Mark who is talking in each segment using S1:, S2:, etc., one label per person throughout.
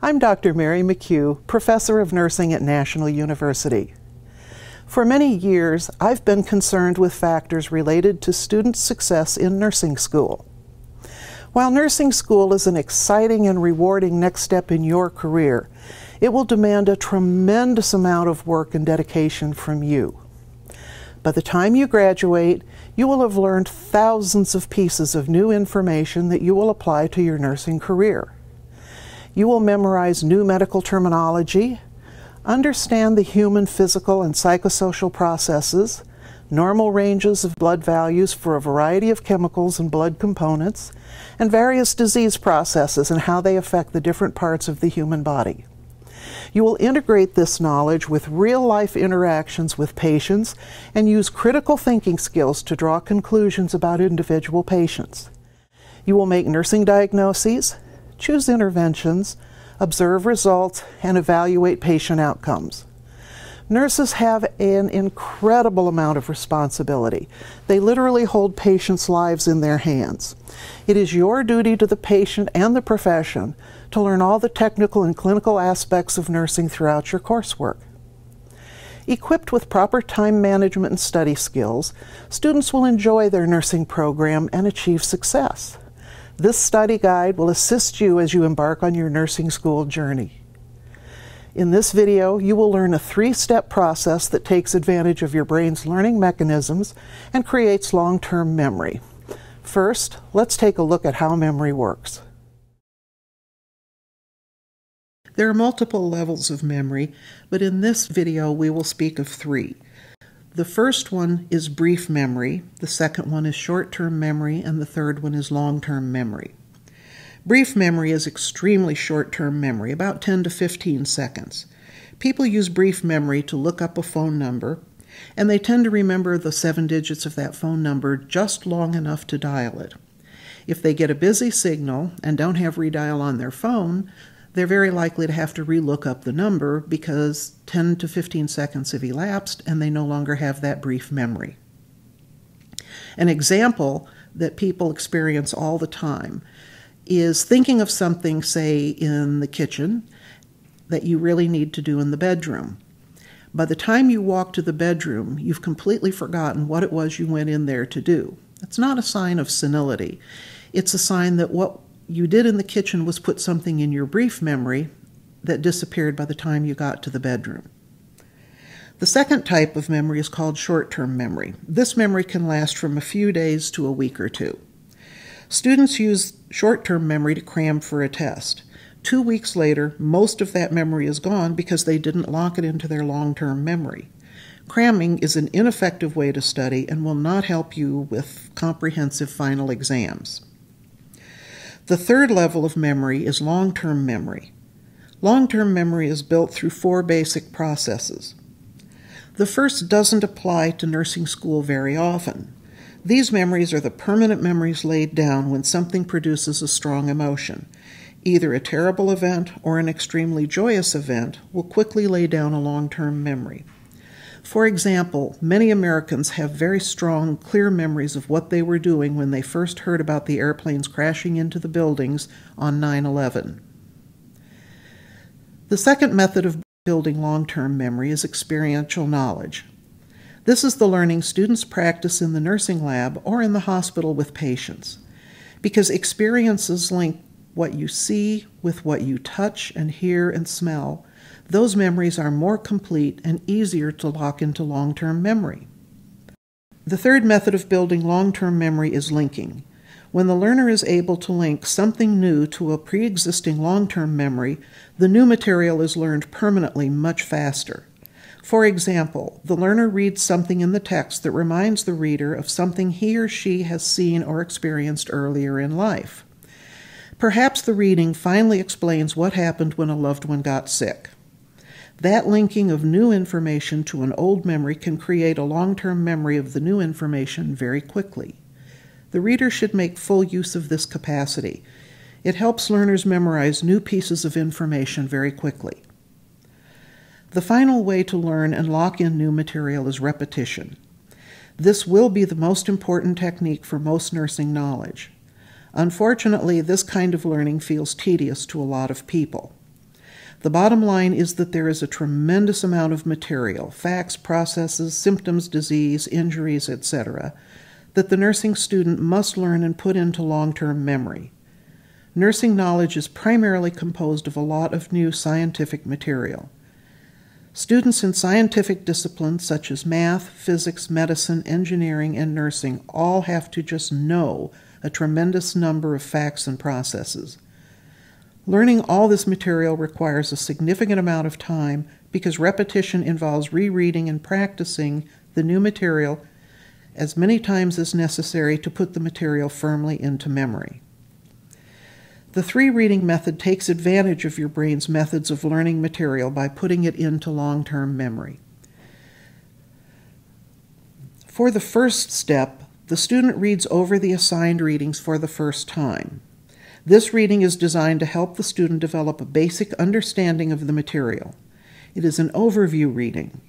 S1: I'm Dr. Mary McHugh, Professor of Nursing at National University. For many years, I've been concerned with factors related to student success in nursing school. While nursing school is an exciting and rewarding next step in your career, it will demand a tremendous amount of work and dedication from you. By the time you graduate, you will have learned thousands of pieces of new information that you will apply to your nursing career. You will memorize new medical terminology, understand the human physical and psychosocial processes, normal ranges of blood values for a variety of chemicals and blood components, and various disease processes and how they affect the different parts of the human body. You will integrate this knowledge with real-life interactions with patients and use critical thinking skills to draw conclusions about individual patients. You will make nursing diagnoses, choose interventions, observe results, and evaluate patient outcomes. Nurses have an incredible amount of responsibility. They literally hold patients' lives in their hands. It is your duty to the patient and the profession to learn all the technical and clinical aspects of nursing throughout your coursework. Equipped with proper time management and study skills, students will enjoy their nursing program and achieve success. This study guide will assist you as you embark on your nursing school journey. In this video, you will learn a three-step process that takes advantage of your brain's learning mechanisms and creates long-term memory. First, let's take a look at how memory works. There are multiple levels of memory, but in this video we will speak of three. The first one is brief memory, the second one is short-term memory, and the third one is long-term memory. Brief memory is extremely short-term memory, about 10 to 15 seconds. People use brief memory to look up a phone number, and they tend to remember the 7 digits of that phone number just long enough to dial it. If they get a busy signal and don't have redial on their phone, they're very likely to have to relook up the number because 10 to 15 seconds have elapsed and they no longer have that brief memory. An example that people experience all the time is thinking of something, say, in the kitchen that you really need to do in the bedroom. By the time you walk to the bedroom, you've completely forgotten what it was you went in there to do. It's not a sign of senility. It's a sign that what you did in the kitchen was put something in your brief memory that disappeared by the time you got to the bedroom. The second type of memory is called short-term memory. This memory can last from a few days to a week or two. Students use short-term memory to cram for a test. 2 weeks later, most of that memory is gone because they didn't lock it into their long-term memory. Cramming is an ineffective way to study and will not help you with comprehensive final exams. The third level of memory is long-term memory. Long-term memory is built through 4 basic processes. The first doesn't apply to nursing school very often. These memories are the permanent memories laid down when something produces a strong emotion. Either a terrible event or an extremely joyous event will quickly lay down a long-term memory. For example, many Americans have very strong, clear memories of what they were doing when they first heard about the airplanes crashing into the buildings on 9/11. The second method of building long-term memory is experiential knowledge. This is the learning students practice in the nursing lab or in the hospital with patients. Because experiences link what you see with what you touch and hear and smell, those memories are more complete and easier to lock into long-term memory. The third method of building long-term memory is linking. When the learner is able to link something new to a pre-existing long-term memory, the new material is learned permanently much faster. For example, the learner reads something in the text that reminds the reader of something he or she has seen or experienced earlier in life. Perhaps the reading finally explains what happened when a loved one got sick. That linking of new information to an old memory can create a long-term memory of the new information very quickly. The reader should make full use of this capacity. It helps learners memorize new pieces of information very quickly. The final way to learn and lock in new material is repetition. This will be the most important technique for most nursing knowledge. Unfortunately, this kind of learning feels tedious to a lot of people. The bottom line is that there is a tremendous amount of material, facts, processes, symptoms, disease, injuries, etc., that the nursing student must learn and put into long-term memory. Nursing knowledge is primarily composed of a lot of new scientific material. Students in scientific disciplines such as math, physics, medicine, engineering, and nursing all have to just know a tremendous number of facts and processes. Learning all this material requires a significant amount of time because repetition involves rereading and practicing the new material as many times as necessary to put the material firmly into memory. The 3-reading method takes advantage of your brain's methods of learning material by putting it into long-term memory. For the first step, the student reads over the assigned readings for the first time. This reading is designed to help the student develop a basic understanding of the material. It is an overview reading.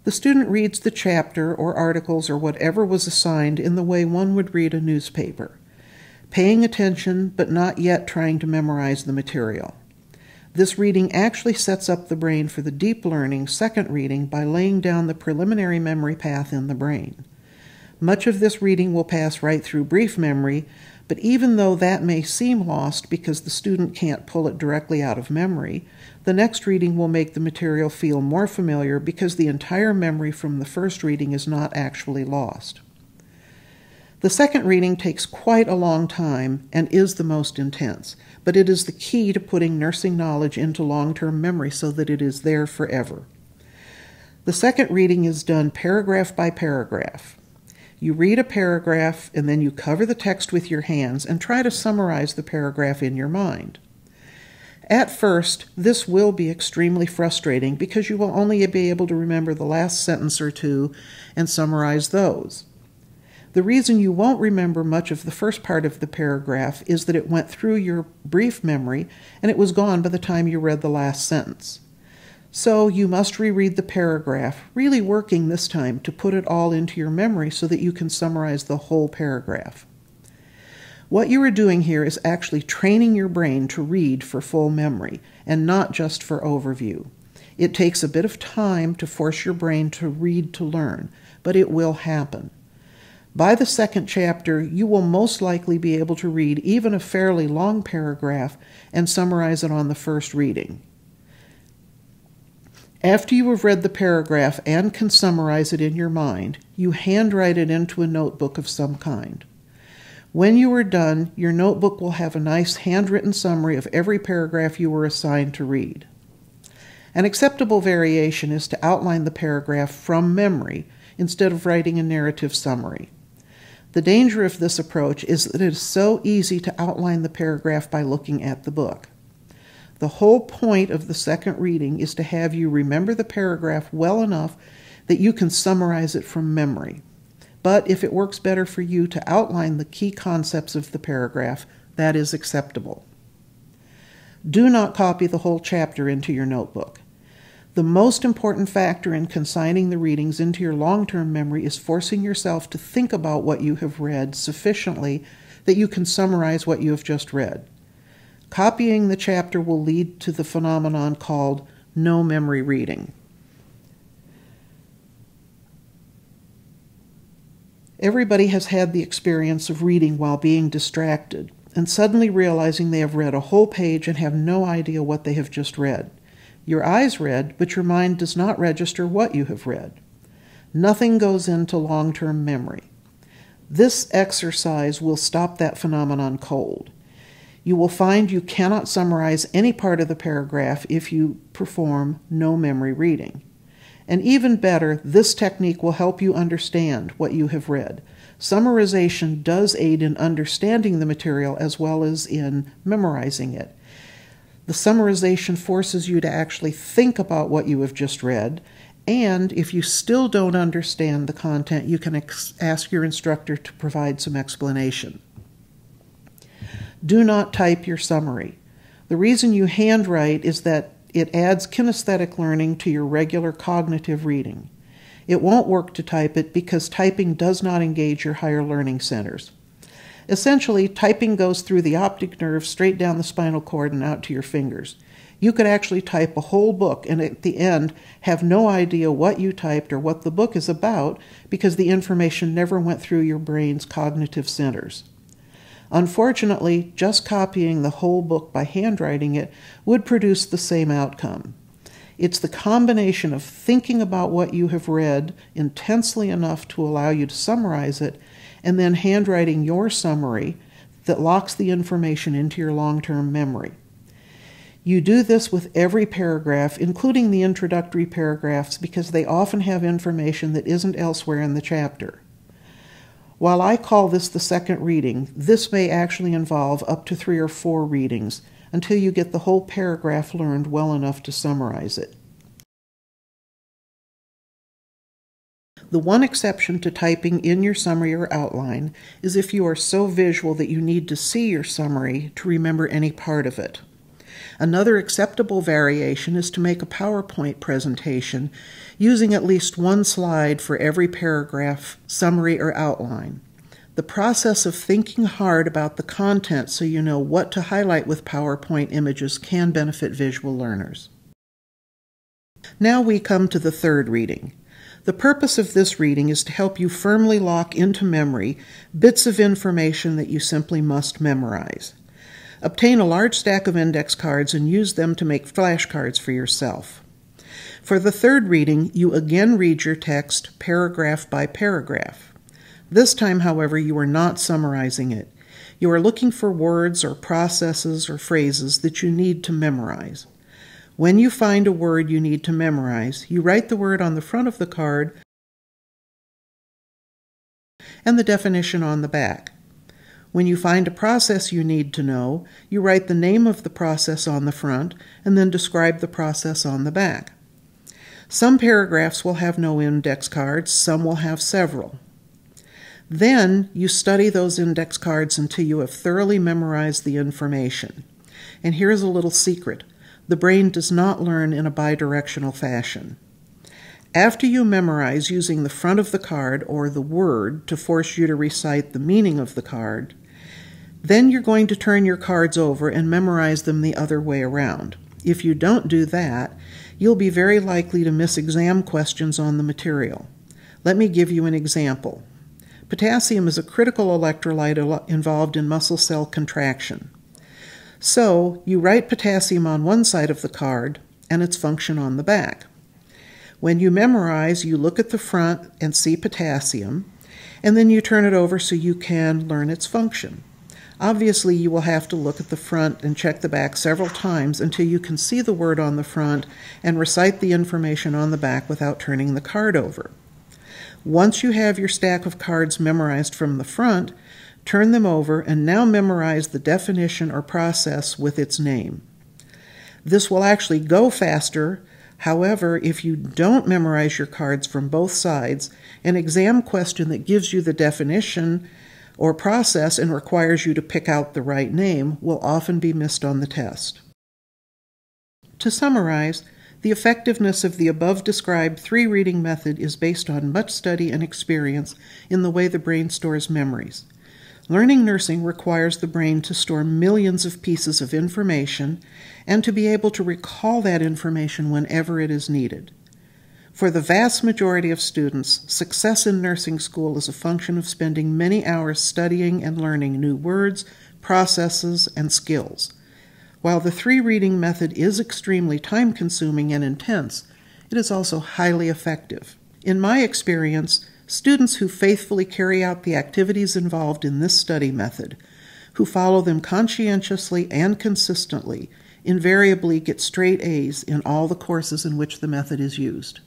S1: The student reads the chapter or articles or whatever was assigned in the way one would read a newspaper, paying attention but not yet trying to memorize the material. This reading actually sets up the brain for the deep learning second reading by laying down the preliminary memory path in the brain. Much of this reading will pass right through brief memory, but even though that may seem lost because the student can't pull it directly out of memory, the next reading will make the material feel more familiar because the entire memory from the first reading is not actually lost. The second reading takes quite a long time and is the most intense, but it is the key to putting nursing knowledge into long-term memory so that it is there forever. The second reading is done paragraph by paragraph. You read a paragraph and then you cover the text with your hands and try to summarize the paragraph in your mind. At first, this will be extremely frustrating because you will only be able to remember the last sentence or two and summarize those. The reason you won't remember much of the first part of the paragraph is that it went through your brief memory and it was gone by the time you read the last sentence. So you must reread the paragraph, really working this time to put it all into your memory so that you can summarize the whole paragraph. What you are doing here is actually training your brain to read for full memory and not just for overview. It takes a bit of time to force your brain to read to learn, but it will happen. By the second chapter, you will most likely be able to read even a fairly long paragraph and summarize it on the first reading. After you have read the paragraph and can summarize it in your mind, you handwrite it into a notebook of some kind. When you are done, your notebook will have a nice handwritten summary of every paragraph you were assigned to read. An acceptable variation is to outline the paragraph from memory instead of writing a narrative summary. The danger of this approach is that it is so easy to outline the paragraph by looking at the book. The whole point of the second reading is to have you remember the paragraph well enough that you can summarize it from memory. But if it works better for you to outline the key concepts of the paragraph, that is acceptable. Do not copy the whole chapter into your notebook. The most important factor in consigning the readings into your long-term memory is forcing yourself to think about what you have read sufficiently that you can summarize what you have just read. Copying the chapter will lead to the phenomenon called no memory reading. Everybody has had the experience of reading while being distracted and suddenly realizing they have read a whole page and have no idea what they have just read. Your eyes read, but your mind does not register what you have read. Nothing goes into long-term memory. This exercise will stop that phenomenon cold. You will find you cannot summarize any part of the paragraph if you perform no memory reading. And even better, this technique will help you understand what you have read. Summarization does aid in understanding the material as well as in memorizing it. The summarization forces you to actually think about what you have just read, and if you still don't understand the content, you can ask your instructor to provide some explanation. Do not type your summary. The reason you handwrite is that it adds kinesthetic learning to your regular cognitive reading. It won't work to type it because typing does not engage your higher learning centers. Essentially, typing goes through the optic nerve straight down the spinal cord and out to your fingers. You could actually type a whole book and at the end have no idea what you typed or what the book is about because the information never went through your brain's cognitive centers. Unfortunately, just copying the whole book by handwriting it would produce the same outcome. It's the combination of thinking about what you have read intensely enough to allow you to summarize it and then handwriting your summary that locks the information into your long-term memory. You do this with every paragraph, including the introductory paragraphs, because they often have information that isn't elsewhere in the chapter. While I call this the second reading, this may actually involve up to 3 or 4 readings until you get the whole paragraph learned well enough to summarize it. The one exception to typing in your summary or outline is if you are so visual that you need to see your summary to remember any part of it. Another acceptable variation is to make a PowerPoint presentation using at least one slide for every paragraph, summary, or outline. The process of thinking hard about the content so you know what to highlight with PowerPoint images can benefit visual learners. Now we come to the third reading. The purpose of this reading is to help you firmly lock into memory bits of information that you simply must memorize. Obtain a large stack of index cards and use them to make flashcards for yourself. For the third reading, you again read your text paragraph by paragraph. This time, however, you are not summarizing it. You are looking for words or processes or phrases that you need to memorize. When you find a word you need to memorize, you write the word on the front of the card and the definition on the back. When you find a process you need to know, you write the name of the process on the front and then describe the process on the back. Some paragraphs will have no index cards, some will have several. Then you study those index cards until you have thoroughly memorized the information. And here's a little secret. The brain does not learn in a bidirectional fashion. After you memorize using the front of the card or the word to force you to recite the meaning of the card, then you're going to turn your cards over and memorize them the other way around. If you don't do that, you'll be very likely to miss exam questions on the material. Let me give you an example. Potassium is a critical electrolyte involved in muscle cell contraction. So, you write potassium on one side of the card and its function on the back. When you memorize, you look at the front and see potassium, and then you turn it over so you can learn its function. Obviously, you will have to look at the front and check the back several times until you can see the word on the front and recite the information on the back without turning the card over. Once you have your stack of cards memorized from the front, turn them over and now memorize the definition or process with its name. This will actually go faster. However, if you don't memorize your cards from both sides, an exam question that gives you the definition or process and requires you to pick out the right name will often be missed on the test. To summarize, the effectiveness of the above-described 3-reading method is based on much study and experience in the way the brain stores memories. Learning nursing requires the brain to store millions of pieces of information and to be able to recall that information whenever it is needed. For the vast majority of students, success in nursing school is a function of spending many hours studying and learning new words, processes, and skills. While the 3-reading method is extremely time-consuming and intense, it is also highly effective. In my experience, students who faithfully carry out the activities involved in this study method, who follow them conscientiously and consistently, invariably get straight A's in all the courses in which the method is used.